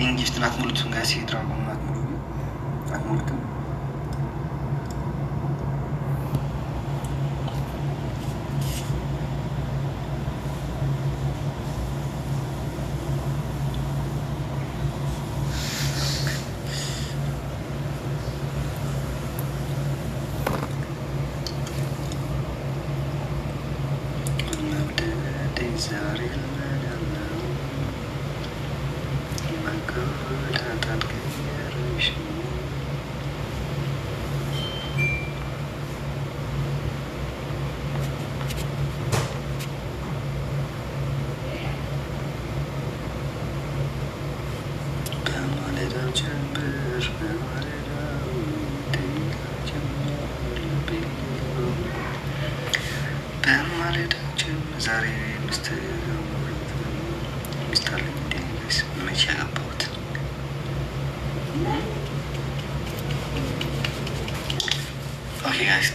Ingen giften at mulut som jeg sier dragon at mulut. ዛሬ ሚስት አለኝ እንዴ? መቼ ያገባሁት? ኦኬ ጋይስ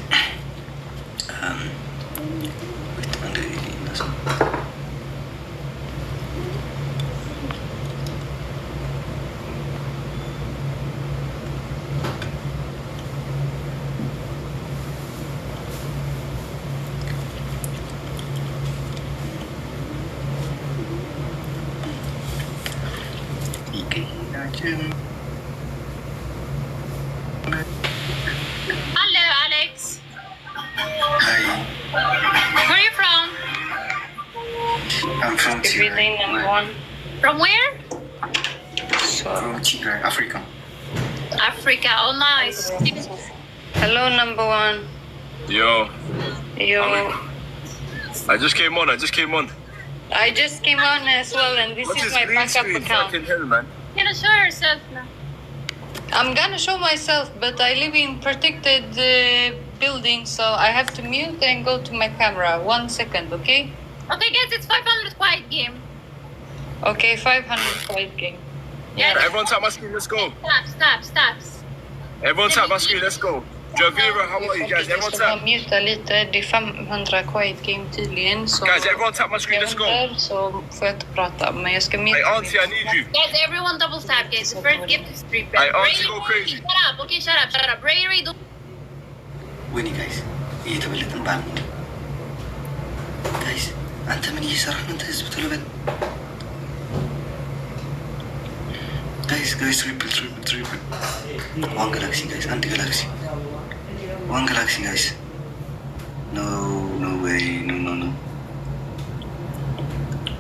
Hello, Alex. Hi. Where are you from? I'm from Tigray. From where? From Tigray, Africa. Africa. Oh, nice. Hello, number one. Yo. Yo. I just came on. I just came on as well, and this is my backup account. Fucking hell, man. Can you show yourself now? I'm gonna show myself, but I live in protected building, so I have to mute and go to my camera. 1 second, okay? Okay, guys, it's 500 quiet game. Okay, 500 fight game. Yeah. Everyone tap my screen. Let's go. Stops. Everyone tap my screen. Let's go. Javira, how are you guys? Everyone Jag ska tap. muta lite. Det är 500 quiet game tydligen, så... Guys, everyone tap my screen. Let's go. Så får jag inte prata, men jag ska muta. Hey, Auntie, I need you. Guys, everyone double tap, guys. The first gift is 3 Hey, Auntie, go crazy. Shut up. Okay, shut up. Ray, do... ወይኔ ጋይስ እየተበለጥን ባል ጋይስ አንተ ምን እየሰራህ ነው? ህዝብ ቶሎ በል ጋይስ ትሪፕል ዋን ጋላክሲ ጋይስ አንድ ጋላክሲ ዋን ጋላክሲ ጋይስ ኖ ዌይ ኖ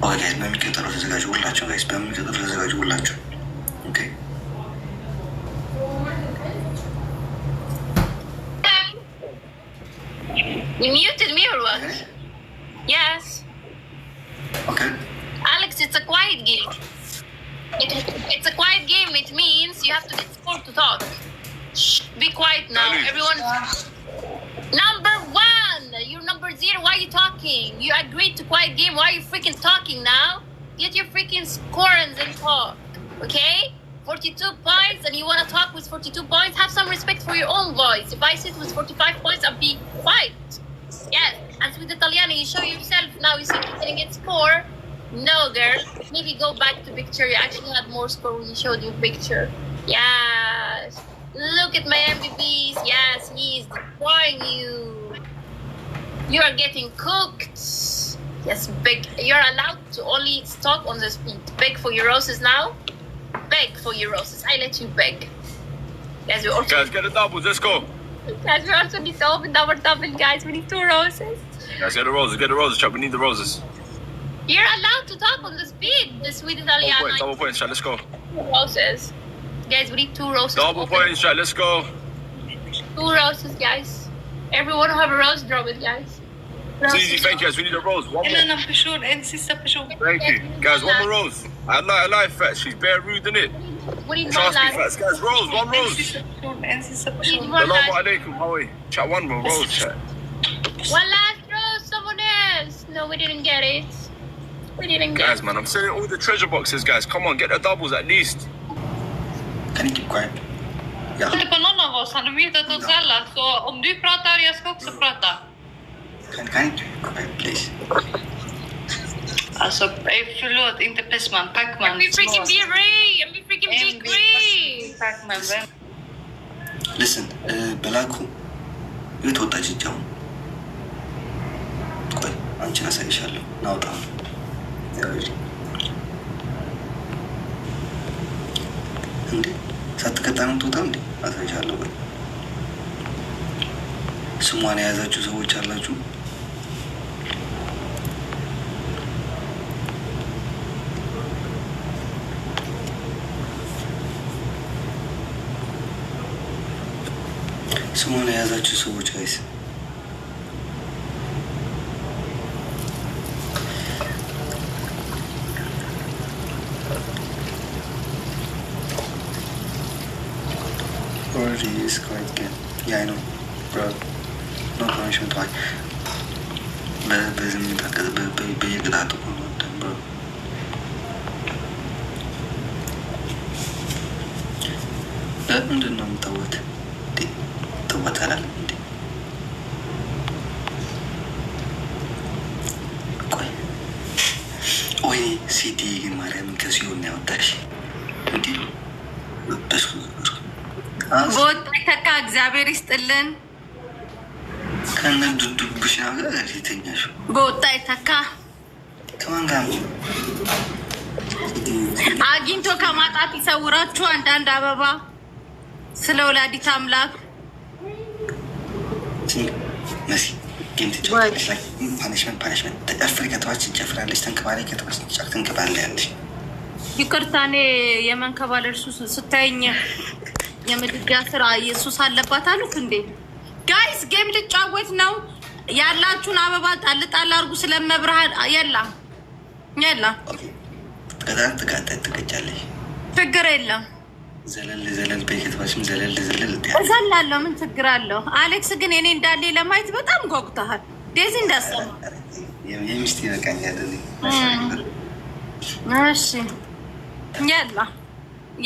ኦኬ ጋይስ በሚቀጥለው ተዘጋጁ ሁላችሁ ጋይስ በሚቀጥለው ተዘጋጁ ሁላችሁ ኦኬ You muted me or what? Yes. Okay. Alex, it's a quiet game. It's a quiet game. It means you have to get scored to talk. Shh, be quiet now. Everyone. Number 1. You're number 0. Why are you talking? You agreed to quiet game. Why are you freaking talking now? Get your freaking scores and talk. Okay? 42 points and you want to talk with 42 points? Have some respect for your own voice. If I sit with 45 points, I'll be quiet. Yes. And with Italiano, you show yourself now. You see you're getting it score. No, girl. Maybe go back to picture. You actually had more score when you showed your picture. Yes. Look at my MVPs. Yes, he's destroying you. You are getting cooked. Yes, beg. You're allowed to only talk on the speed. Beg for your roses now. Beg for your roses. I let you beg. Guys, we also Guys, get the doubles. Let's go. need to open our double, guys. We need 2 roses. Guys, get the roses, chat. We need the roses. You're allowed to talk on the speed. The sweet Italiano. Double points, chat. Let's go. 2 roses. Guys, we need 2 roses. Double points, chat. Let's go. 2 roses, guys. Everyone who have a rose, drop it, guys. It's easy. Thank you, guys. We need a rose. One more. Thank you. Guys, one more rose. I like Fat. She's bare rude, isn't it? We need Trust one me, last. Fats. Guys, rose. One rose. We need one Assalamu last. alaikum. How are you? Chat, one more rose, chat. One last rose. Someone else. No, we didn't get it. We didn't get Guys, it. man, I'm selling all the treasure boxes, guys. Come on, get the doubles at least. Can you keep quiet? Yeah. Inte på någon av oss. Han har mutat oss alla, så om du pratar, jag ska också prata. Can you keep quiet, please? Alltså, förlåt, inte Pissman, Pacman. Let me freaking be Ray. Let me freaking freaking be green. Listen, Belaku, you told that you don't. Quite, I'm just saying, shallow. Now, down. ሳትከታንም ትወጣ እንዴ? አሳይሻለሁ። ወይ ስሟን የያዛችሁ ሰዎች አላችሁ? ስሟን የያዛችሁ ሰዎች ጋይስ already is quite good. Yeah, I know, bro. No punishment, why? በዝም ታከለ በየግዳቱ ነው ብሮ ለምንድን ነው የምታወት? ትወታላል እንዴ? ቆይ ወይ ሲዲ ግን ማርያምን ከሲሆን ያወጣሽ እንዴ? በሱ ቦት ተካ እግዚአብሔር ይስጥልን። ከነ ዱዱብሽ ነገር የተኛሽ ቦት ተካ ከማን ጋር አግኝቶ ከማጣት ይሰውራችሁ። አንዳንድ አበባ ስለ ወላዲት አምላክ መሲ ግን ትጫወታለሽ ላይ ፓኒሽመንት ተጨፍሪ ከተዋች ትጨፍራለች፣ ተንከባለች ከተዋች ትንከባለያለሽ። ይቅርታ እኔ የመንከባለል ሱስ ስታይኝ የምድጋ ስራ ኢየሱስ አለባት አሉት እንዴ? ጋይስ ጌም ልጫወት ነው ያላችሁን አበባ ጣል ጣል አድርጉ። ስለመብርሃን የለም ትቀጫለሽ፣ ችግር የለም። ዘለል በየከተማሽም ዘለል እዘላለሁ። ምን ችግር አለው? አሌክስ ግን እኔ እንዳለ ለማየት በጣም ጓጉተሃል። ዴዚ እንዳሰማ የሚስት ይበቃኛል። እሺ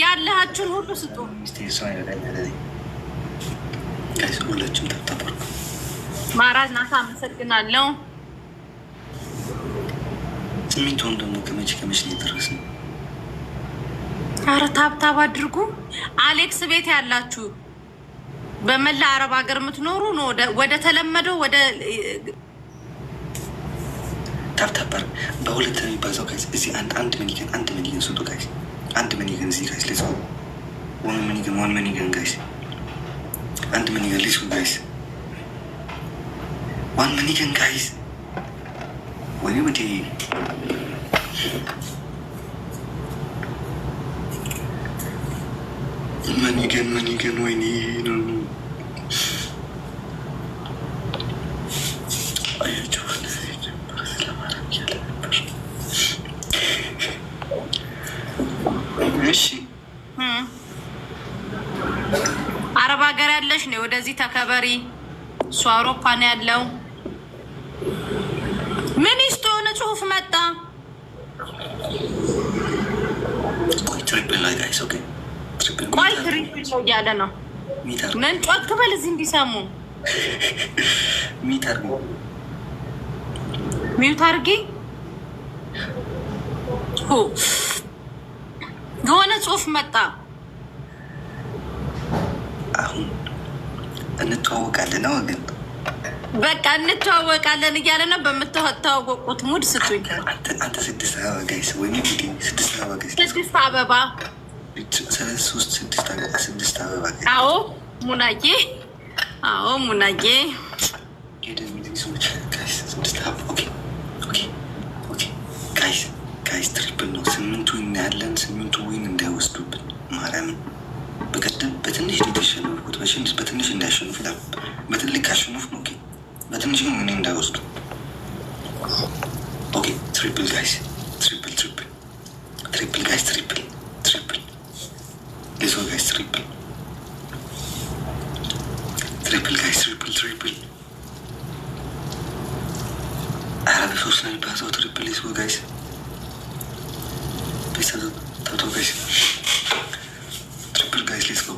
ያላችሁን ሁሉ ስጡ። ሁላችሁም ተባረኩ። ማራዝ ናታ አመሰግናለሁ። ስሚንቶን ደግሞ ከመቼ ነው የደረስነው? ኧረ ታብታብ አድርጉ። አሌክስ ቤት ያላችሁ በመላ አረብ ሀገር የምትኖሩ ነው ወደ ተለመደው ወደ ታብታብ በሁለት ነው የሚባዛው ጋይስ። እዚህ አንድ መኒገን ስጡ ጋይስ። አንድ መኒገን እዚህ ጋይስ ሌትስ ጎ። ዋን መኒገን ጋይስ። አንድ መኒገን ሌትስ ጎ ጋይስ። ዋን መኒገን ጋይስ። ወይኔ ወዴ መኒገን ወይኔ ነው አያችሁ። እሺ አረብ ሀገር ያለሽ ነው ወደዚህ ተከበሪ። እሱ አውሮፓ ነው ያለው። ምን ይስቶ የሆነ ጽሁፍ መጣ። ቆይ ትሪፕል ላይ ጋይስ ኦኬ። ቆይ ትሪፕል ነው እያለ ነው። ምን ጮክ በል እዚህ እንዲሰሙ። ሚውት አድርጊ። የሆነ ጽሁፍ መጣ። አሁን እንተዋወቃለን ነው ግን በቃ እንተዋወቃለን እያለ ነው። በምትተዋወቁት ሙድ ስጡኝ። አንተ 6 አበባ ጋይስ ወይ 6 አበባ ጋይስ 6 አበባ 6 አበባ ጋይስ። አዎ ሙናዬ፣ አዎ ሙናዬ ሰዎች ጋይስ 6 አበባ ኦኬ ጋይስ ትሪፕል ነው። 8 ዊን ያለን 8 ዊን እንዳይወስዱብን ማርያምን። በቀደም በትንሽ የተሸነፍኩት በትንሽ እንዳያሸንፉ ይላል። በትልቅ ካሸነፉ ኦኬ፣ በትንሽ ግን ምን እንዳይወስዱ። ኦኬ ትሪፕል ጋይስ፣ ትሪፕል ጋይስ፣ ትሪፕል ሌሶ ጋይስ፣ ትሪፕል ጋይስ፣ ትሪፕል ኧረ በሶስት ነው የሚባዛው። ትሪፕል ሌሶ ጋይስ ቤተሰብ ታቶ ጋይስ ትሪፕል ጋይስ ሌትስ ጎ።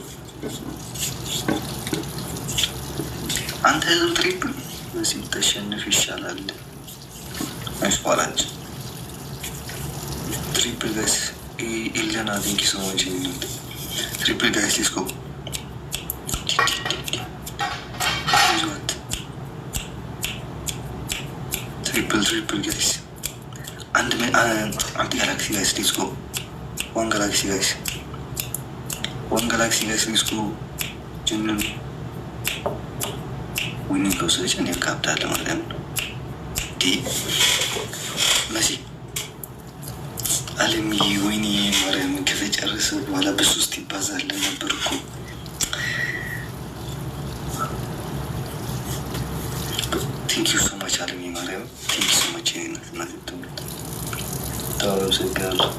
አንተ ህዝብ ትሪፕል በዚህ ተሸንፍ ይሻላል። አይስባላች ትሪፕል ጋይስ Elena, thank you so much. Triple guys, let's go. Triple guys. And Galaxy guys, let's go. One Galaxy guys, let's go. Genuine winning position, you capped at them. Messi. አለም ወይኔ ማርያም ከተጨረሰ በኋላ በሶስት ይባዛል ነበር እኮ። ቴንክ ዩ ሶ ማች አለም ማርያም ቴንክ ዩ ሶ ማች ተባብሰጋለሁ።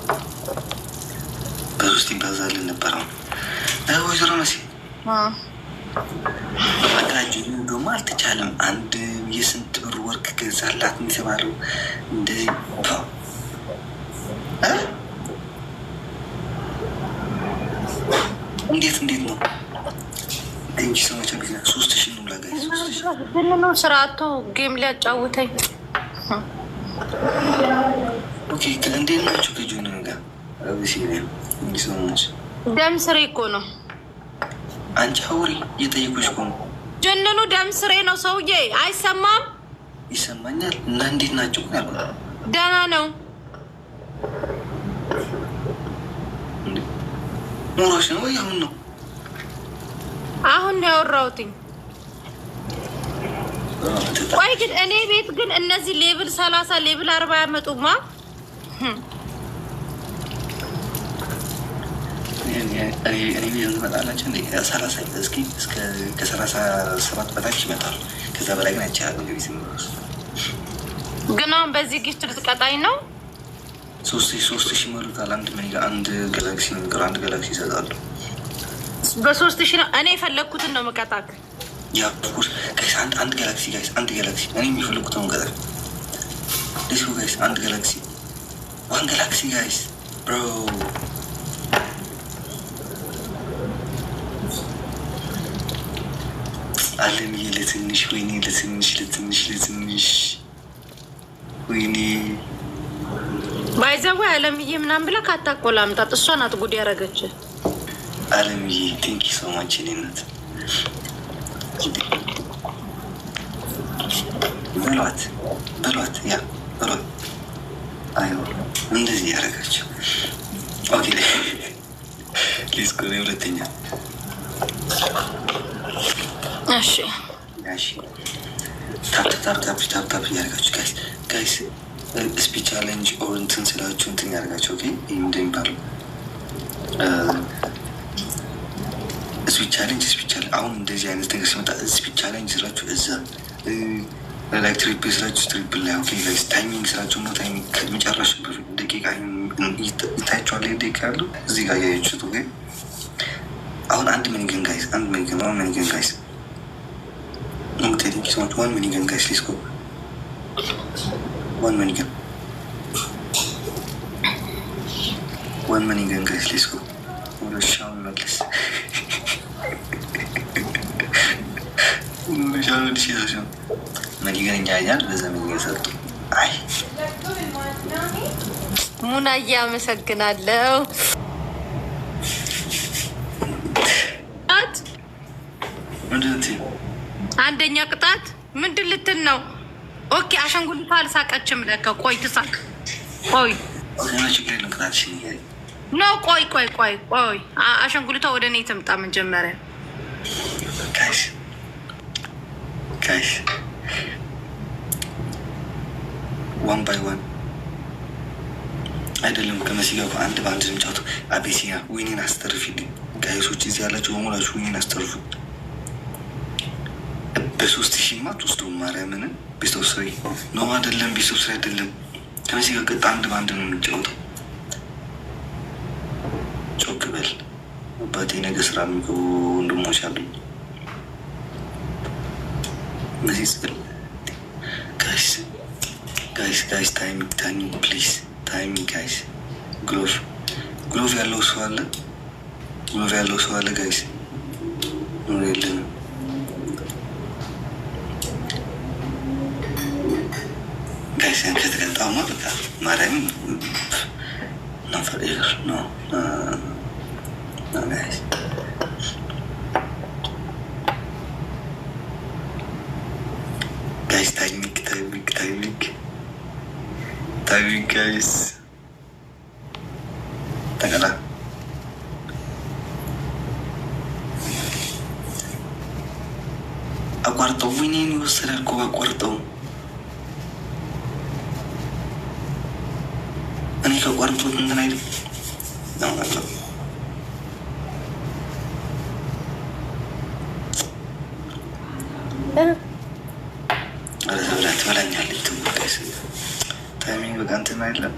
በሶስት ይባዛል ነበር። ወይዘሮ መሲ በቃ ደግሞ አልተቻለም። አንድ የስንት ብር ወርቅ ገዛላት የተባለው እንደዚህ እንዴት ነው? ቴንኪ ሰማቻ ጊዜ 3000 ነው ላጋ ነው ስርዓቱ ጌም ሊያጫውተኝ። ኦኬ እንዴት ናቸው? ከጆን ጋር አብሲኒያ እንዲሰማች ደም ስሬ እኮ ነው። አንቺ አውሪ እየጠየኩሽ እኮ ነው። ጀነኑ ደም ስሬ ነው ሰውዬ። አይሰማም? ይሰማኛል። እና እንዴት ናቸው? ደህና ነው። ኖሮሽ ነው ወይ አሁን ነው? አሁን ነው ያወራሁትኝ። ቆይ ግን እኔ ቤት ግን እነዚህ ሌቭል 30 ሌቭል 40 ያመጡማ። እኔ ቤት መጣላቸው እንደ 30 እስኪ እስከ ከ37 በታች ይመጣሉ። ከዛ በላይ ግን አይቻልም። እንግዲህ ግን አሁን በዚህ ጊፍት ልትቀጣኝ ነው? 3000 ይሞሉታል። አንድ ጋላክሲ ነገር አንድ ጋላክሲ ይሰጣሉ። በ3000 ነው እኔ የፈለግኩትን ነው መቀጣክ። ያ ኦፍኮርስ ጋይስ አንድ ጋላክሲ ጋይስ አንድ ጋላክሲ እኔ የሚፈልጉትን ነው መቀጣክ። ሌትስ ጎ ጋይስ አንድ ጋላክሲ ዋን ጋላክሲ ጋይስ ብሮ አለምዬ ለትንሽ ወይኔ ለትንሽ ወይኔ ባይዘው አለምዬ ምናምን ብላ ካታቆላምጣት እሷ ናት ጉድ ያረገች። አለምዬ ቴንኪ ሶ ማች ኔነት በሏት ያ በሏት። አይ እንደዚህ ያረጋችሁ። ኦኬ ሌትስ ጎ ሁለተኛ። እሺ ታፕ ያረጋችሁ ጋይስ ስፒች ቻሌንጅ ኦር እንትን ስላችሁ እንትን ያደርጋቸው። ኦኬ ይህ እንደሚባለው ስፒች ቻሌንጅ አሁን እንደዚህ አይነት ነገር ሲመጣ ስፒች ቻሌንጅ ስላችሁ እዛ ላይክ ትሪፕል ስላችሁ ትሪፕል ላይ ኦኬ ጋይስ ታይሚንግ ስላችሁ ነው። ታይሚንግ ከመጨረሻ ደቂቃ ይታያችኋል። ደቂቃ ያለው እዚህ ጋር ያያችሁት። ኦኬ አሁን አንድ ሚኒገን ጋይስ ቴንኪ ሶ ማች ዋን ሚኒገን ጋይስ ሌትስ ጎ one minigun guys, let's go. What a shout like this. minigun ያያል በዘመን ይሰጡ። አይ ሙናያ አመሰግናለሁ። አንደኛ ቅጣት ምንድን ልትን ነው? ኦኬ አሻንጉሊቷ አልሳቀችም ለካ። ቆይ ትሳቅ። ቆይ ነው ቆይ አሻንጉሊቷ ወደ እኔ ትምጣ መጀመሪያ። ጋይስ ዋን ባይ ዋን አይደለም ከመሲ ጋር አንድ በአንድ ልምጫቱ። አቤሲያ ዊኒን አስተርፊልኝ ጋይሶች፣ እዚህ ያላችሁ በሙላችሁ ዊኒን አስተርፉ። በ3000 ማት ውስጡ ማርያምን ቤስት ኦፍ ስሪ ነው አይደለም? ቤስት ኦፍ ስሪ አይደለም። ከመሲ ጋር ቀጥ አንድ በአንድ ነው የምንጫወተው። ጮክ በል አባቴ፣ ነገ ስራ የሚገቡ ወንድሞች አሉኝ። እነዚህ ጽል ጋይስ ታይሚንግ ፕሊዝ ታይሚንግ ጋይስ። ግሎቭ ያለው ሰው አለ? ጋይስ ኖር የለንም። ጋይስ ከተቀጣማ በቃ ማርያም No, for years. No. No, guys. Guys, timing. Timing, guys. Teka lang. Aguardo, winning yung salar ko, aguardo. Ano yung aguardo ng nanay? No. Alas, wala niya dito. Timing, bagante na ilan.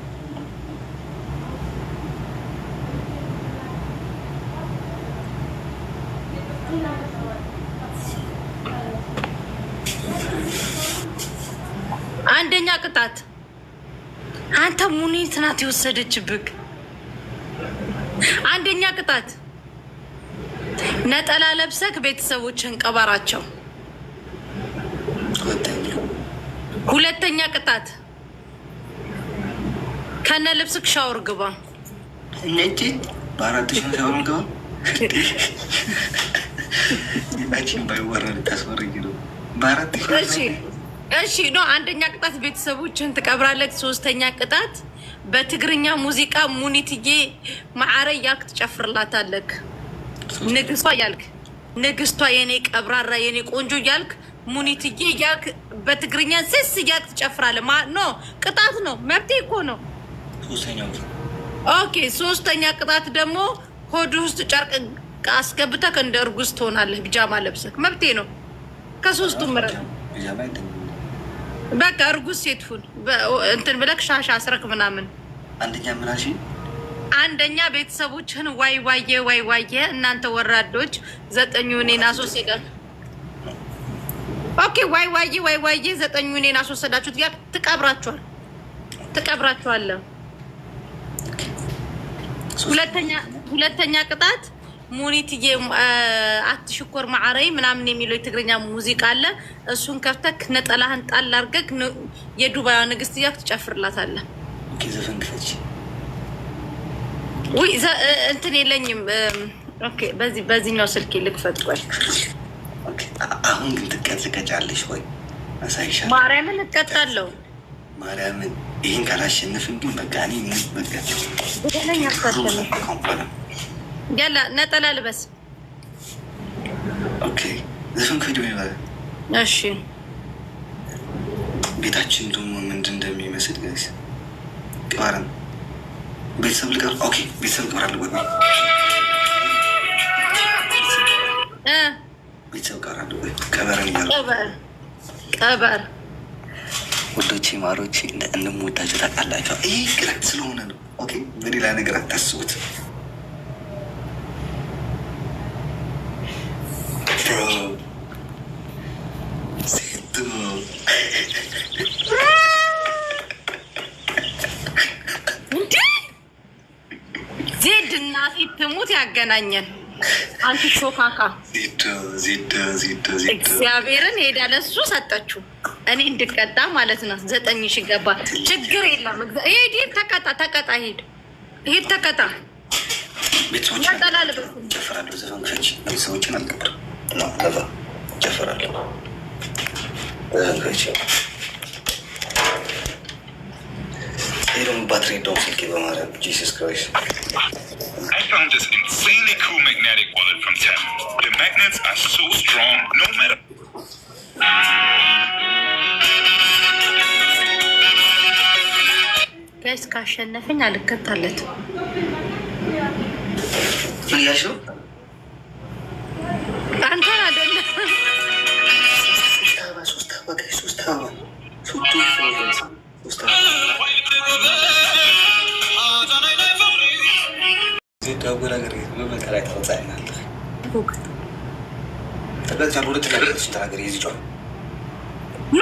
አንደኛ ቅጣት አንተ ሙኒት ናት የወሰደችብህ። አንደኛ ቅጣት ነጠላ ለብሰክ ቤተሰቦችን ቀበራቸው። ሁለተኛ ቅጣት ከነ ልብስክ ሻወር ግባ። እነጂ በአራት ሺህ ሻወር ግባ። አቺን ባይወራል ታስወርኝ ነው በአራት ሺህ። እሺ ነው አንደኛ ቅጣት ቤተሰቦችን ትቀብራለህ። ሶስተኛ ቅጣት በትግርኛ ሙዚቃ ሙኒትዬ ማዕረ ያክ ትጨፍርላታለህ። ንግስቷ ያልክ ንግስቷ የኔ ቀብራራ የኔ ቆንጆ ያልክ ሙኒትዬ ያልክ በትግርኛ ስስ ያክ ትጨፍራለህ። ኖ ቅጣት ነው፣ መብቴ እኮ ነው። ኦኬ ሶስተኛ ቅጣት ደግሞ ሆድ ውስጥ ጨርቅ አስገብተህ እንደ እርጉዝ ትሆናለህ። ቢጃማ ለብሰህ መብቴ ነው። ከሶስቱም ምረጥ። በቃ እርጉዝ ሴት ሁን እንትን ብለክ ሻሻ አስረክ ምናምን። አንደኛ ምናሽ አንደኛ ቤተሰቦችህን ዋይ ዋየ እናንተ ወራዶች 9 እኔን አስወሰዳችሁ። ኦኬ ዋይ ዋየ 9 እኔን አስወሰዳችሁት። ያ ትቀብራችኋለህ። ሁለተኛ ቅጣት ሙኒትዬ አትሽኮር ማዕረይ ምናምን የሚለው የትግርኛ ሙዚቃ አለ። እሱን ከፍተክ ነጠላህን ጣል አድርገክ የዱባይ ንግስት ያክ ትጨፍርላታለህ። ኦኬ ዘፈን ክፈች። ወይ እንትን የለኝም። ኦኬ በዚህኛው ስልክ ልክፈት። ቆይ ኦኬ አሁን ግን ትቀጭቀጫለሽ ወይ? አሳይሻለሁ። ማርያምን እቀጣለሁ። ማርያምን ይሄን ካላሸነፍን ግን በቃ እኔ ምን በቃ በደለኛ አስተሰለ ያላ ነጠላ ልበስ። ኦኬ ዘፈን ከዲው ይባላል። እሺ ቤታችን ደግሞ ምንድን እንደሚመስል ጋይስ ቀባረን ቤተሰብ ልቀር። ኦኬ ቤተሰብ ቀባራለሁ ወይ ቤተሰብ ቀባራለሁ ወይ ቀበረን ይላል። ቀበር ወዶቼ ማሮቼ እንደምወዳችሁ ታውቃላችሁ። ይሄ ቅረት ስለሆነ ነው። ኦኬ በሌላ ነገር አታስቡት። ዜድ እናቴ ትሙት ያገናኘን። አንቺ ሾካካ ዜድ እግዚአብሔርን ሄዳ ለሱ ሰጠችው እኔ እንድቀጣ ማለት ነው። 9,000 ገባ። ችግር የለም። ሄድ ተቀጣ ሄድ ተቀጣ። ቤተሰቦች ጨፍራለሁ። ዘፈን ክፈች። ቤተሰቦችን አልቀብርም ነው ለዛ ጨፍራለሁ። ዘፈን ክፈች። ሄዶም ባትሪ ዶም ስልኬ በማርያም ጂሰስ ክራይስት I found this insanely cool magnetic wallet from Temu. The magnets are so strong, no matter. ጋይስ ካሸነፈኝ አልከታለት። ምን ያሽው አንተን አይደለም።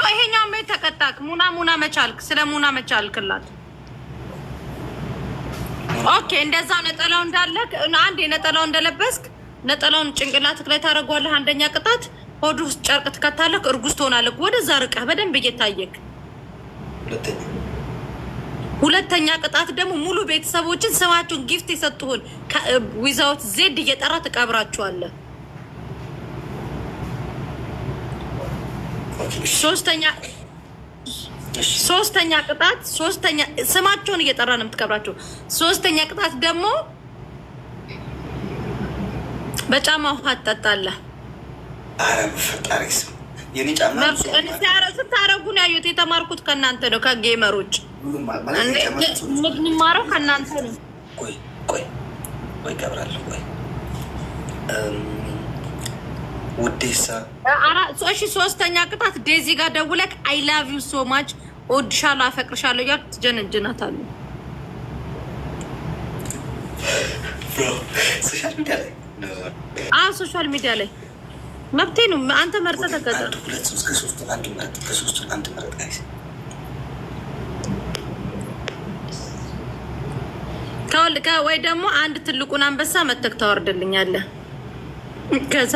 ይሄኛው ቤት ተቀጣክ። ሙና መቻልክ። ስለ ሙና መቻልክላት። ኦኬ እንደዛ ነጠላው እንዳለክ አንድ ነጠላው እንደለበስክ ነጠላውን ጭንቅላትክ ላይ ታረጋለህ። አንደኛ ቅጣት ሆድ ውስጥ ጨርቅ ትከታለህ። እርጉዝ ትሆናለህ። ወደዛ ርቀህ በደንብ እየታየክ። ሁለተኛ ቅጣት ደግሞ ሙሉ ቤተሰቦችን ስማቸውን ጊፍት የሰጡህን ዊዛውት ዜድ እየጠራ ትቀብራቸዋለህ። ሶስተኛ ቅጣት ስማቸውን እየጠራ ነው የምትቀብራቸው። ሶስተኛ ቅጣት ደግሞ በጫማ ውሃ ትጠጣለህ። አረ ፈጣሪ ስም የኔ ጫማ ስታረጉ ነው ያዩት። የተማርኩት ከእናንተ ነው ከጌመሮች ምንማረው ከእናንተ ነው። ቆይ ቀብራለሁ። ቆይ ውዴሳ እሺ። ሶስተኛ ቅጣት ዴዚ ጋር ደውለክ አይ ላቭ ዩ ሶ ማች እወድሻለሁ፣ አፈቅርሻለሁ እያልክ ትጀነጅናታለህ። ሶሻል ሚዲያ ላይ መብቴ ነው። አንተ መርጠህ ተቀጣ። ወይ ደግሞ አንድ ትልቁን አንበሳ መተክ ታወርድልኛለህ። ከዛ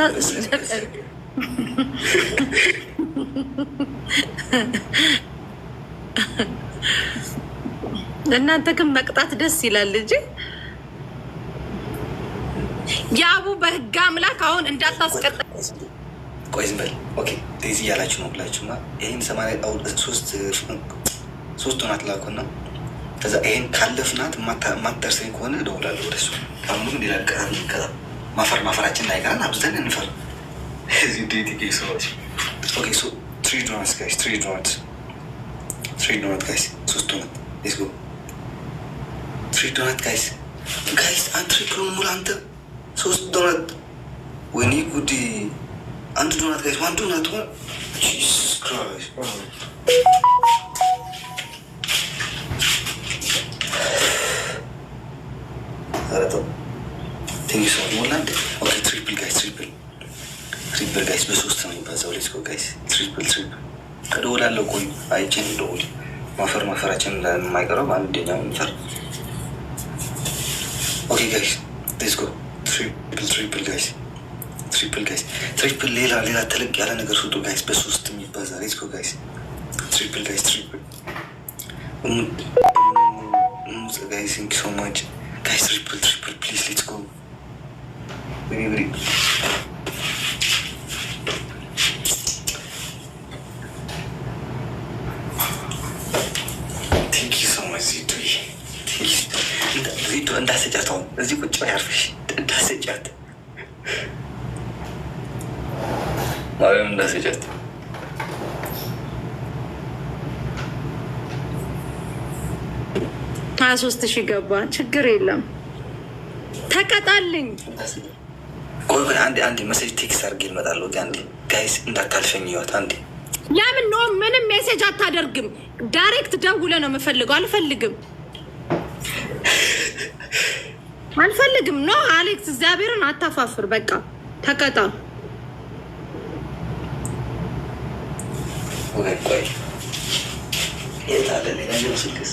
እናንተ ግን መቅጣት ደስ ይላል እንጂ ያቡ በህግ አምላክ አሁን እንዳታስቀጣ። ቆይ ዝም በል። ኦኬ ዴዚ እያላችሁ ነው ብላችሁማ ይህን 83 ሆናት ላኩና ከዛ ይሄን ካለፍናት ማትደርሰኝ ከሆነ እደውላለሁ ወደሱ። አሁን ግን ሌላ ቀራ ማፈራችን እንዳይቀረን አብዝተን እንፈር። እዚህ ዴቲ ሰዎች ኦኬ ሶ 3 ዶናትስ ጋይስ 3 ዶናትስ ጋይስ 3 ዶናት ሌትስ ጎ 3 ዶናት ጋይስ አንድ ትሪፕል ሙላ አንተ 3 ዶናት ወይኔ ጉዲ አንድ ዶናት ጋይስ 1 ዶናት ጂሰስ ክራይስት ትሪፕል ጋይስ በሶስት ነው የሚባዛው። ሌትስ ጎ ጋይስ ትሪፕል ከደውላለሁ። ቆይ አይቼን ደውል። ማፈራችን እንደማይቀረው አንደኛው እንፈር። ኦኬ ጋይስ ሌትስ ጎ ትሪፕል ጋይስ ትሪፕል ሌላ ተለቅ ያለ ነገር ስጡ ጋይስ በሶስት የሚባዛ። ሌትስ ጎ ጋይስ ትሪፕል ጋይስ ጋይስ ቴንክ ሶ ማች ጋይስ ትሪፕል ፕሊዝ ሌትስ ጎ ሪሊ እንዳሰጫት አሁን እዚህ ቁጭ ያርፍሽ እንዳሰጫት ማለም እንዳሰጫት 23,000 ገባ። ችግር የለም ተቀጣልኝ። ቆይ አንዴ መሴጅ ቴክስት አድርጌ እመጣለሁ። አንዴ ጋይስ እንዳታልፈኝ ይወት አንዴ ለምን ነው ምንም ሜሴጅ አታደርግም? ዳይሬክት ደውለ ነው የምፈልገው። አልፈልግም ኖ አሌክስ እግዚአብሔርን አታፋፍር። በቃ ተቀጣ። ቆይ የታለ ሌላ ስልክስ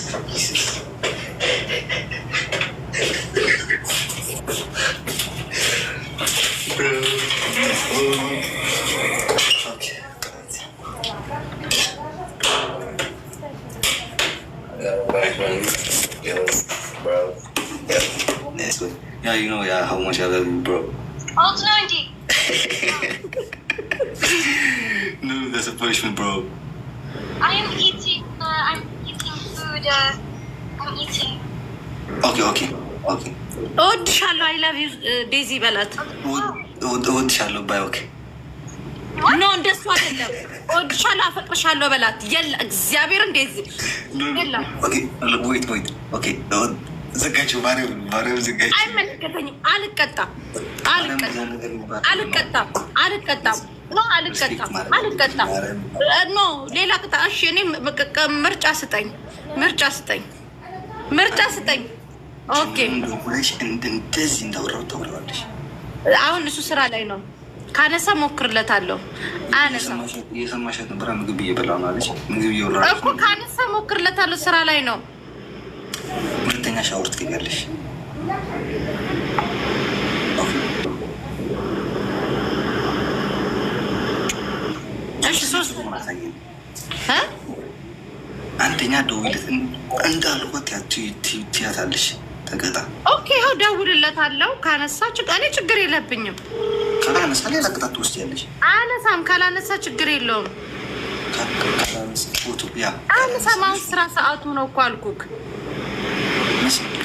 Yeah, you know, how much I love you, bro. Oh, it's 90. No, that's a punishment, bro. I'm eating food. I'm eating. Okay. እወድሻለሁ። አይ ላቭ ዩ ዴዚ በላት። እወድሻለሁ ባይ ኦኬ ኖ እንደሱ አይደለም። እወድሻለሁ አፈቅርሻለሁ በላት። የለ እግዚአብሔርን ዴዚ የለ። ኦኬ ዌይት ኦኬ ዘጋችሁ ማርያም ዘጋችሁ። አይመለከተኝም። አልቀጣም። ኖ አልቀጣም። ኖ ሌላ ቅጣ። እሺ እኔ ምርጫ ስጠኝ። ኦኬ እንደዚህ እንዳወራው ታወራለሽ። አሁን እሱ ስራ ላይ ነው። ካነሳ ሞክርለታለሁ። አነሳ እየሰማሻት ነበር። ምግብ እየበላሁ ነው አለች። ምግብ እየወራሁ እኮ ካነሳ ሞክርለታለሁ። ስራ ላይ ነው። ሁለተኛ ሻወር ትገኛለሽ። እሺ ሶስት አንድ አንደኛ ደውይለት እንዳልኳት ትያታለሽ። ተቀጣ። ኦኬ ይኸው ደውልለታለሁ። ካነሳ እኔ ችግር የለብኝም። ካላነሳ ሌላ ቅጣት ትወስጃለሽ። አነሳም ካላነሳ ችግር የለውም። ፎቶ ያ አነሳም። አሁን ስራ ሰዓቱ ነው እኮ አልኩክ።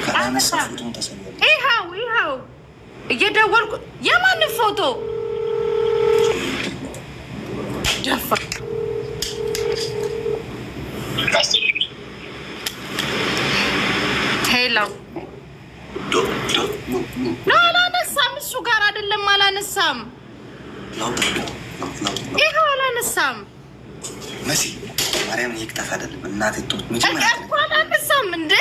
ካላነሳ ፎቶን ታሳያለሽ። ይኸው እየደወልኩ የማንን ፎቶ ደፋ ሄሎ አላነሳም። እሱ ጋር አይደለም አላነሳም። ይኸው አላነሳም። መሲ ማርያምን ይቅጣት አይደለም እናቴ ቶት አላነሳም እንዴ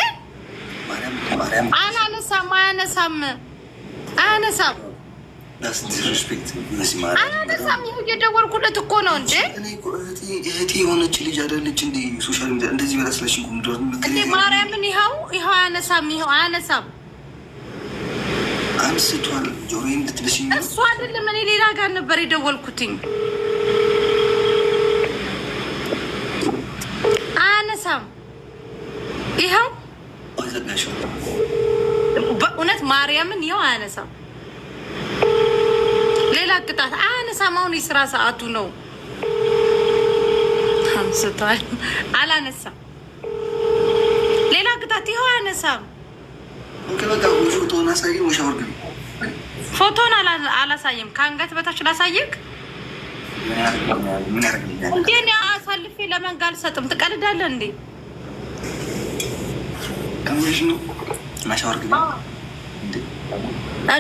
አላነሳም። አያነሳም። አላነሳም። ይኸው እየደወልኩለት እኮ ነው እንዴ እህቴ የሆነች ልጅ አይደለች እንዴ? ሶሻል ሚዲያ እንደዚህ በላስላሽ እንዴ ማርያምን ይኸው አያነሳም። ይኸው አያነሳም። አንስቷል። ጆሮዬን እንድትልሽኝ እሱ አይደለም እኔ ሌላ ጋር ነበር የደወልኩትኝ። አያነሳም። ይኸው አይዘጋሽ በእውነት ማርያምን ይኸው አያነሳም። ሌላ ቅጣት አያነሳም። አሁን የስራ ሰዓቱ ነው። አንስቷል። አላነሳም። ሌላ ቅጣት ይኸው አያነሳም። ፎቶን አሳየኝ። ሻወር ግቢ። ፎቶን አላሳየም። ከአንገት በታች ላሳየክ ምን ያደርግልኛል እንዴ? እኔ አሳልፌ ለመንጋ አልሰጥም። ትቀልዳለህ እንዴ? ከምንሽ ነው? እና ሻወር ግቢ።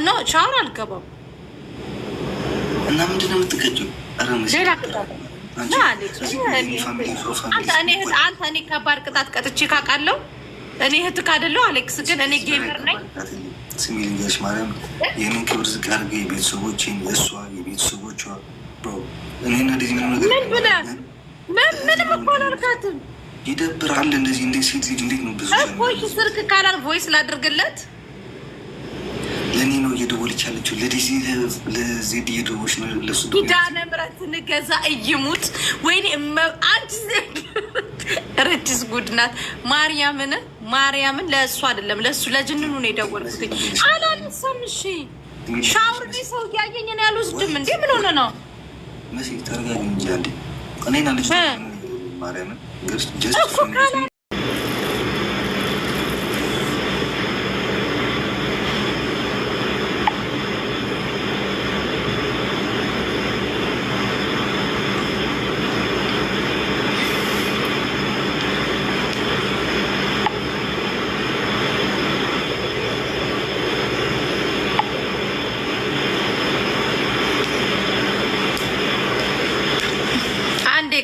ኖ ሻወር አልገባም። እና ምንድን ነው የምትቀጭው? ሌላ ቅጣት አንተ እኔ ከባድ ቅጣት ቀጥቼ ካውቃለሁ። እኔ እህትህ አይደለሁ አሌክስ፣ ግን እኔ ጌመር ነኝ። ስሚ ልንገርሽ ማርያም፣ ይህንን ክብር ዝቅ አድርገህ የቤተሰቦቼን የእሷ የቤተሰቦቿ እኔና እንደዚህ ምንም ነገር ምን ብለህ ምንም እኮ አላልካትም። ይደብራል። እንደዚህ እንዴት ሴት ልጅ እንዴት ነው ብዙ ቮይስ ስልክ ካላል ቮይስ ላድርግለት። ለእኔ ነው እየደወለች ያለችው። ለዜድ እየደወለች ነው። ለሱ ኪዳነ ምሕረት ንገዛ እይሙት ወይኔ አንቺ ረጅስ ጉድ ናት። ማርያምን ለእሱ አይደለም ለእሱ ለጅንኑ ነው የደወልኩት። አላነሳም። እሺ ሻወር ላይ ሰው እያየኝ ነው። ያልወስድም እንዴ? ምን ሆነ ነው? መሲ ተረጋጊ እንጂ አንዴ እኔና ልጅ ማርያምን ጀስት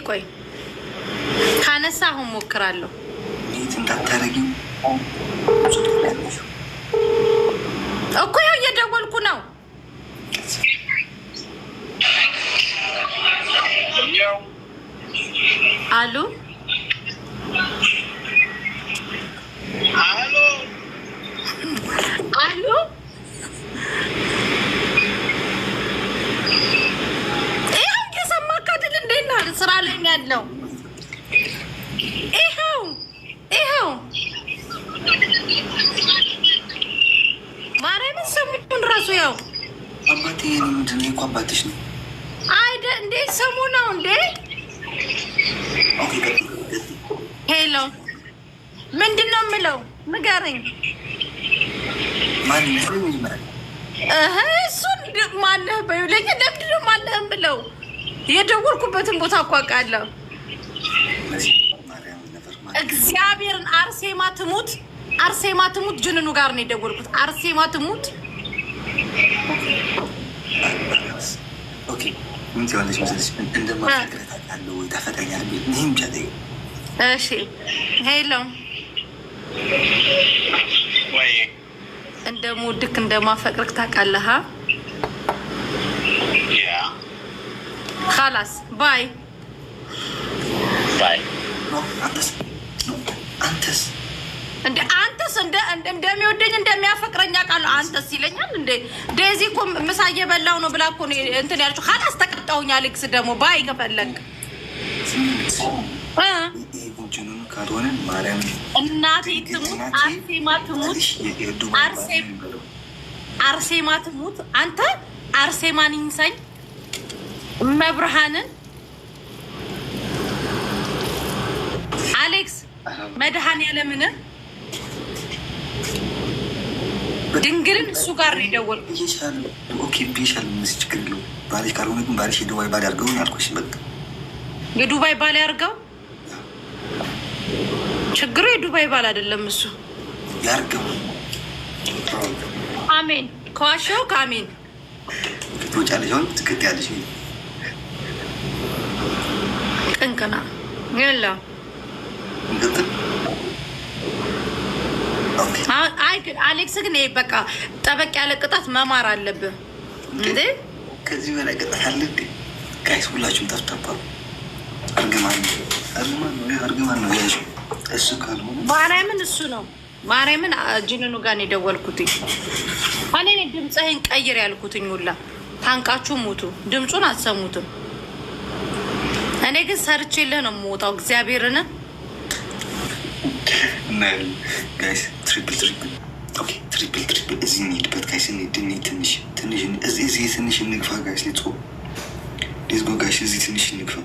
ቆይ ካነሳ አሁን ሞክራለሁ። እንዴት እንዳታረጊው እኮ ያው እየደወልኩ ነው። አሉ አሉ ስራ ላይ ያለው ይኸው ማርያምን ስሙን ራሱ ያው አባቴ ምንድን ነው? አባትሽ ነው አይደ እንዴ? ስሙ ነው እንዴ? ሄሎ ምንድን ነው የምለው? ንገረኝ። እሱን ማነህ በይውለኝ። ለምንድን ነው ማነህም ብለው የደወልኩበትን ቦታ እኮ አውቃለሁ። እግዚአብሔርን አርሴማ ትሙት ጅንኑ ጋር ነው የደወልኩት። አርሴማ ትሙት። ኦኬ ምን ትያለሽ መሰለሽ? እንደማፈቅርህ ታውቃለህ ወይ? ታፈቅረኛለህ? ይሄን ብቻ ጠይቅ። እሺ ሄሎ ወይ እንደምወድክ እንደማፈቅርህ ታውቃለህ? خلاص باي አንተስ እንደሚወደኝ እንደሚያፈቅረኝ አውቃለሁ። አንተስ ይለኛል እንዴ? ዴዚ እኮ ምሳ እየበላሁ ነው ብላ እኮ እንትን ያለችው። خلاص ተቀጣሁኝ። አሌክስ ደግሞ ባይ ከፈለግ ካልሆነ ማርያም እናቴ ትሙት አርሴማ ትሙት አርሴማ ትሙት አንተ አርሴማን ይንሳኝ መብርሃንን አሌክስ መድኃኒዓለምን ድንግልን እሱ ጋር ነው የደወልኩት። ኦኬ ቢሻል ምን ችግር የለውም። ባልሽ ካልሆነ ግን ባልሽ የዱባይ ባል ያድርገው ያልኩሽ። በቃ የዱባይ ባል ያድርገው። ችግሩ የዱባይ ባል አይደለም እሱ ያድርገው። አሜን። ከዋሻው ከአሜን ትወጫለሽ። አሁን ትክክል ያለሽ ቅንቅና የለም። አይ ግን አሌክስ ግን ይሄ በቃ ጠበቅ ያለ ቅጣት መማር አለብህ እንዴ። ከዚህ በላይ ቅጣት አለ እንዴ? ጋይስ ሁላችሁም ጠፍታባሉ። እርግማን ነው ያዥ። እሱ ካልሆነ ማርያምን እሱ ነው ማርያምን ጅንኑ ጋር ነው የደወልኩት። እኔ ድምፅህን ቀይር ያልኩትኝ ሁላ ታንቃችሁ ሙቱ። ድምፁን አትሰሙትም። እኔ ግን ሰርቼልህ ነው የምወጣው እግዚአብሔርን እና ጋይስ ትሪፕል ኦኬ ትሪፕል እዚህ እንሂድበት ጋይስ። ትንሽ እዚህ ትንሽ እንግፋ ጋይስ። ሌትስ ጎ ጋይስ። እዚህ ትንሽ እንግፋ።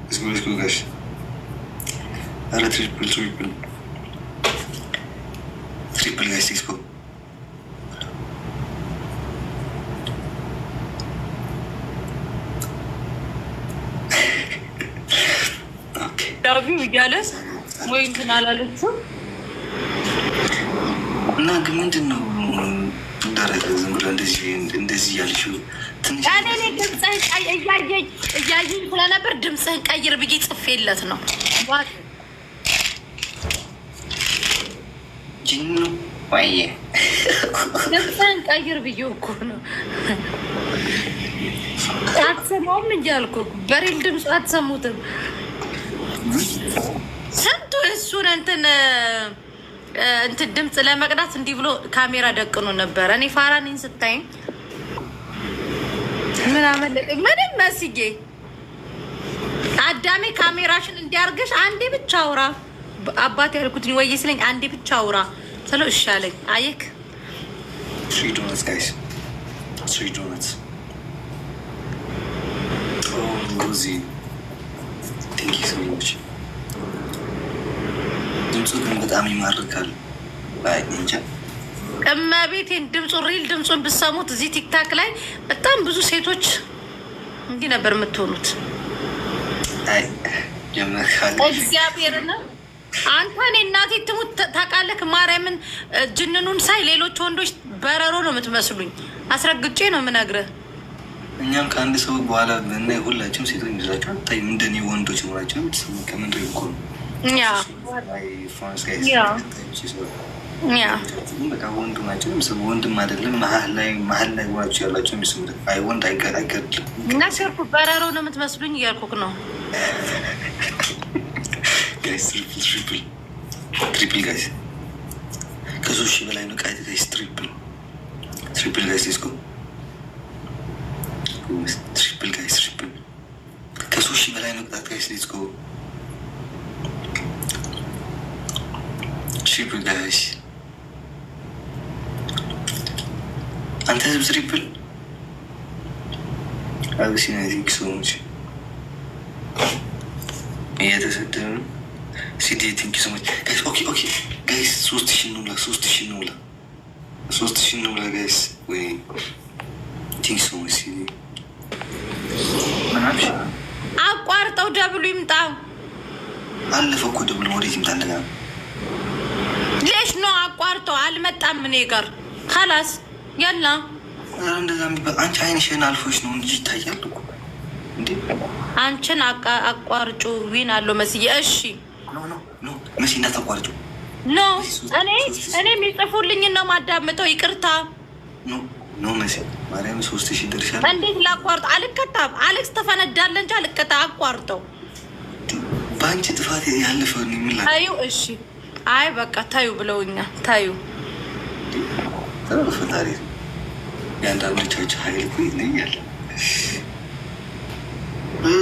ሌትስ ጎ ጋይስ። ኧረ ትሪፕል ጋይስ ሌትስ ጎ። ዳቢው እያለስ ወይ እንትን አላለችው እና ግን ምንድን ነው እንዳረገ ዝም ብለህ እንደዚህ ያልሽው ትንሽ እኔ ድምፅህን እያየኝ ስለነበር ድምፅህን ቀይር ብዬ ጽፌለት ነው። ጅኑ ዋየ ድምፅህን ቀይር ብዬ እኮ ነው። አትሰማውም እንጂ አልኩህ። በሬል ድምፅ አትሰሙትም። ስንቱ እሱን እንትን ድምፅ ለመቅዳት እንዲህ ብሎ ካሜራ ደቅኖ ነበረ። እኔ ፋራኒን ስታይኝ ምን አመለጠኝ? ምንም መስዬ አዳሜ ካሜራሽን እንዲያርገሽ አንዴ ብቻ አውራ አባት ያልኩትኝ ወይ ስለኝ አንዴ ብቻ አውራ ስለው እሺ አለኝ። አየክ 3 donuts guys 3 donuts ሮዚ ቴንክ ዩ ሶ ማች። ድምፁ ግን በጣም ይማርካል። እንጃ እመቤቴን ድምፁን ሪል ድምፁን ብሰሙት እዚህ ቲክታክ ላይ በጣም ብዙ ሴቶች እንዲህ ነበር የምትሆኑት። አይ ጀመርካል እግዚአብሔርን አንተ እኔ እናቴ ትሙት ታውቃለህ። ማርያምን ጅንኑን ሳይ ሌሎች ወንዶች በረሮ ነው የምትመስሉኝ። አስረግጬ ነው የምነግርህ። እኛም ከአንድ ሰው በኋላ እና ሁላችንም ሴቶች እንደዛቸው አታይም። እንደኔ ወንዶች ኖራቸው የምትሰሙ ከምንድን እኮ ነው በቃ ወንዱ ናቸው የሚስቡ። ወንድም አይደለም መሀል ላይ ሆናችሁ ያላቸው የሚስቡ። አይ ወንድ አይገድልም። ነገርኩ በረሮ ነው የምትመስሉኝ እያልኩህ ነው። ጋይስ ትሪፕል ጋይስ ከ3 ሺህ በላይ ነው ቃይት ጋይስ። ትሪፕል ጋይስ ሌትስ ጎ። ትሪፕል ጋይስ ከ3 ሺህ በላይ ነው ቅጣት ጋይስ ሌትስ ጎ። ትሪፕል ጋይስ አንተ ህዝብ ትሪፕል አብሲና ቲንክ ሶ ማች እየተሰደበ ነው። ሲዲ ቲንክ ሶ ማች ጋይስ። ኦኬ ጋይስ 3000 ነው ጋይስ። ወይ ቲንክ ሶ ማች ሲዲ ምናምን አቋርጠው ደብሉ ይምጣ። አለፈ እኮ ደብሉ ወዴት ይምጣ? እንደገና ሌሽ ነው አቋርጠው አልመጣም። እኔ ጋር ካላስ ያላ እንደዛ የሚባል አንቺ አይንሽን አልፎች ነው እንጂ ይታያል እኮ እንዴ። አንቺን አቋርጩ ዊን አለው መስዬ። እሺ ኖ መሲ እንዳታቋርጩ። ኖ እኔ የሚጽፉልኝ ነው ማዳምጠው። ይቅርታ ኖ መሲ ማርያም 3000 ደርሻለሁ። እንዴት ላቋርጥ? አልቀጣም። አሌክስ ተፈነዳለ እንጂ አልቀጣ። አቋርጠው በአንቺ ጥፋት ያለፈው ነው የሚላ ታዩ። እሺ አይ በቃ ታዩ ብለውኛል። ታዩ ፈጣሪ የአንዳንዶቻቸው ሀይል እኮ ይለያል።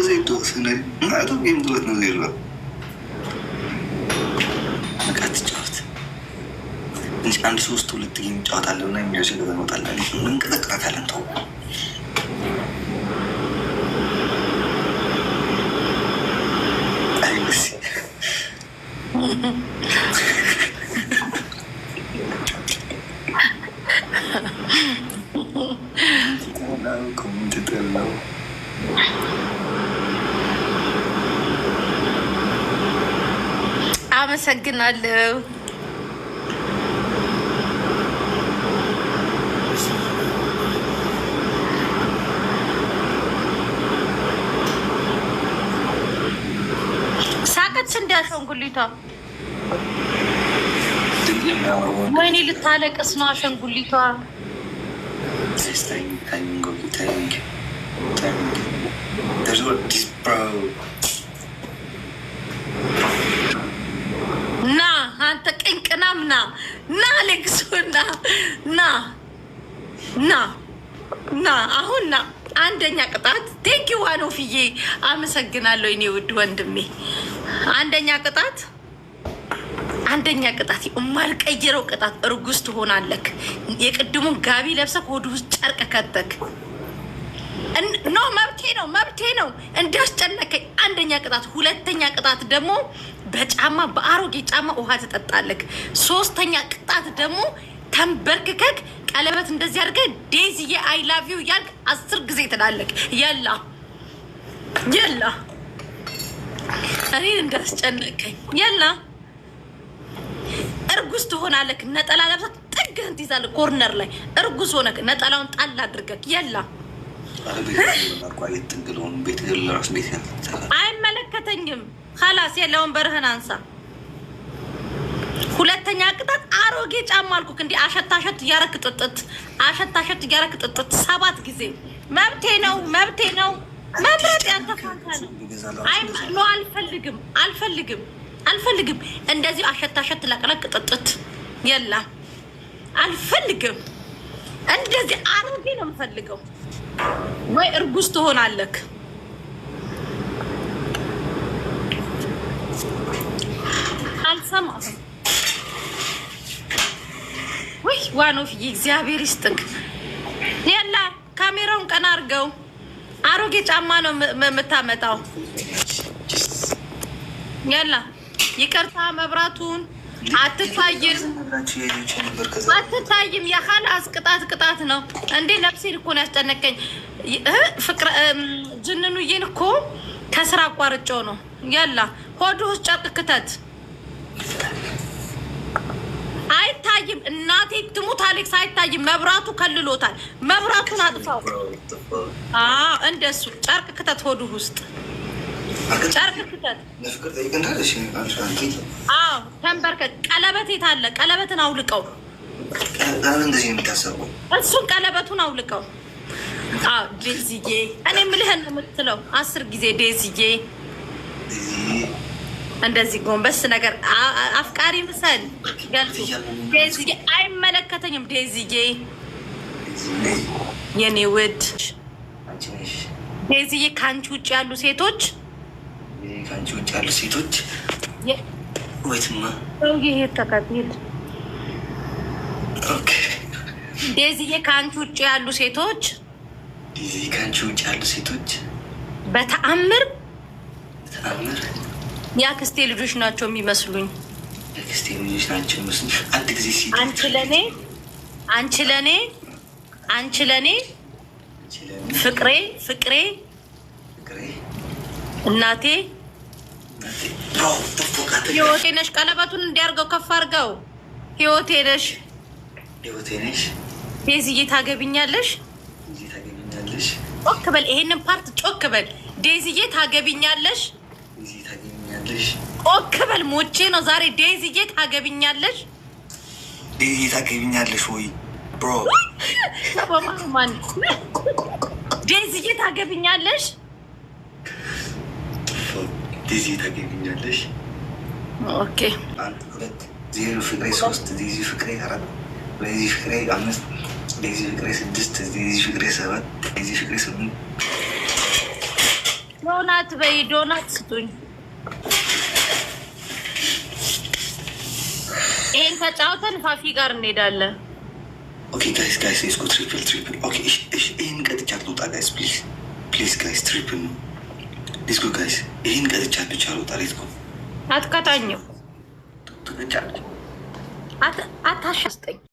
ዜዶ ስነ ማቶ ጌም ድሮት ነው ዜሮ አንድ 3-2 ጌም እንጫወታለን እና የሚደርስ ገዛ እንወጣለን። እንቀጠቅጣታለን። ተው አይበስ ኮሜንት ጠላው አመሰግናለሁ። ሳቀች እንዳሸንጉሊቷ። ወይኔ ልታለቅስ ነው አሸንጉሊቷ። ና አንተ ቅንቅናም ና ሌክሶ ና አሁን ና። አንደኛ ቅጣት ቴንኪ ዋኖፍዬ አመሰግናለሁ እኔ ውድ ወንድሜ። አንደኛ ቅጣት የማልቀይረው ቅጣት እርጉዝ ትሆናለክ። የቅድሙን ጋቢ ለብሰክ ሆድ ውስጥ ጨርቅ ከተክ ኖ መብቴ ነው እንዳስጨነቀኝ። አንደኛ ቅጣት። ሁለተኛ ቅጣት ደግሞ በአሮጌ ጫማ ውሃ ትጠጣለክ። ሶስተኛ ቅጣት ደግሞ ተንበርክከክ ቀለበት እንደዚህ አድርገህ ዴዚዬ አይ ላቭ ዩ እያልክ 10 ጊዜ ትላለክ። የላ እኔን እንዳስጨነቀኝ የላ። እርጉዝ ትሆናለክ። ነጠላ ለብሰህ ጥግህን ትይዛለህ ኮርነር ላይ። እርጉዝ ሆነክ ነጠላውን ጣል አድርገክ የላ። አይመለከተኝም። ኸላስ የለውን በርህን አንሳ። ሁለተኛ ቅጣት አሮጌ ጫማ አልኩክ። እንዲህ አሸታሸት እያረክ ጥጥት 7 ጊዜ። መብቴ ነው። መምረጥ ያንተ ፋንታ ነው። አልፈልግም። እንደዚህ አሸታሸት ለቅለቅ ጥጥት የላ አልፈልግም። እንደዚህ አሮጌ ነው የምፈልገው። ወይ እርጉዝ ትሆናለክ። አልሰማህም ወይ? ዋኖፍዬ እግዚአብሔር ይስጥክ። የላ ካሜራውን ቀና አድርገው። አሮጌ ጫማ ነው የምታመጣው። የላ ይቅርታ፣ መብራቱን አትታይም። የኻላስ ቅጣት ነው እንዴ? ነፍሴን እኮ ነው ያስጨነቀኝ። ፍቅረ ጅንኑዬን እኮ ከስራ አቋርጬው ነው። የላ ሆድ ውስጥ ጨርቅ ክተት። አይታይም። እናቴ ትሙት አሌክስ አይታይም። መብራቱ ከልሎታል። መብራቱን አጥፋው። እንደሱ ጨርቅ ክተት። ሆዱ ውስጥ ጨርቅ ክተት። ተንበርከክ። ቀለበት የት አለ? ቀለበትን አውልቀው። እሱን ቀለበቱን አውልቀው። ዴዚዬ እኔ የምልህን ነው የምትለው 10 ጊዜ ዴዚዬ። እንደዚህ ጎንበስ ነገር አፍቃሪ ምሰል ገልጹ። ዴዚዬ አይመለከተኝም። ዴዚዬ የኔ ውድ ዴዚዬ ከአንቺ ውጭ ያሉ ሴቶች ወይትማ ይሄ ተከትል ዴዚዬ ከአንቺ ውጭ ያሉ ሴቶች በተአምር የአክስቴ ልጆች ናቸው የሚመስሉኝ። አንቺ ለኔ ፍቅሬ እናቴ ህይወቴ ነሽ። ቀለበቱን እንዲያርገው ከፍ አርገው። ህይወቴ ነሽ። ዴዚዬ ታገቢኛለሽ። ጮክ በል። ይሄንን ፓርት ጮክ በል። ዴዚዬ ታገቢኛለሽ። ጮክ በል። ሞቼ ነው ዛሬ። ዴዚዬ ታገቢኛለሽ። ወይ ብሮ? ዴዚዬ ታገቢኛለሽ። ዴዚዬ ታገቢኛለሽ። ኦኬ 0 ፍቅሬ 3 ዴዚ ፍቅሬ 4 ዴዚ ፍቅሬ 5 ዴዚ ፍቅሬ 6 ዴዚ ፍቅሬ 7 ዴዚ ፍቅሬ 8 ዶናት በይ። ዶናት ስጡኝ። ይሄ ይሄን ከጫውተን ፋፊ ጋር እንሄዳለን። ኦኬ ጋይስ ሌትስ ጎ ትሪፕል። ኦኬ እሺ ይሄን ቀጥቻት ልውጣ ጋይስ ፕሊዝ ጋይስ ትሪፕል ነው። ሌትስ ጎ ጋይስ ይሄን ቀጥቻት ብቻ ልውጣ። ሌትስ ጎ አትቀጣኝም። ትቀጫለች አታሻስጠኝ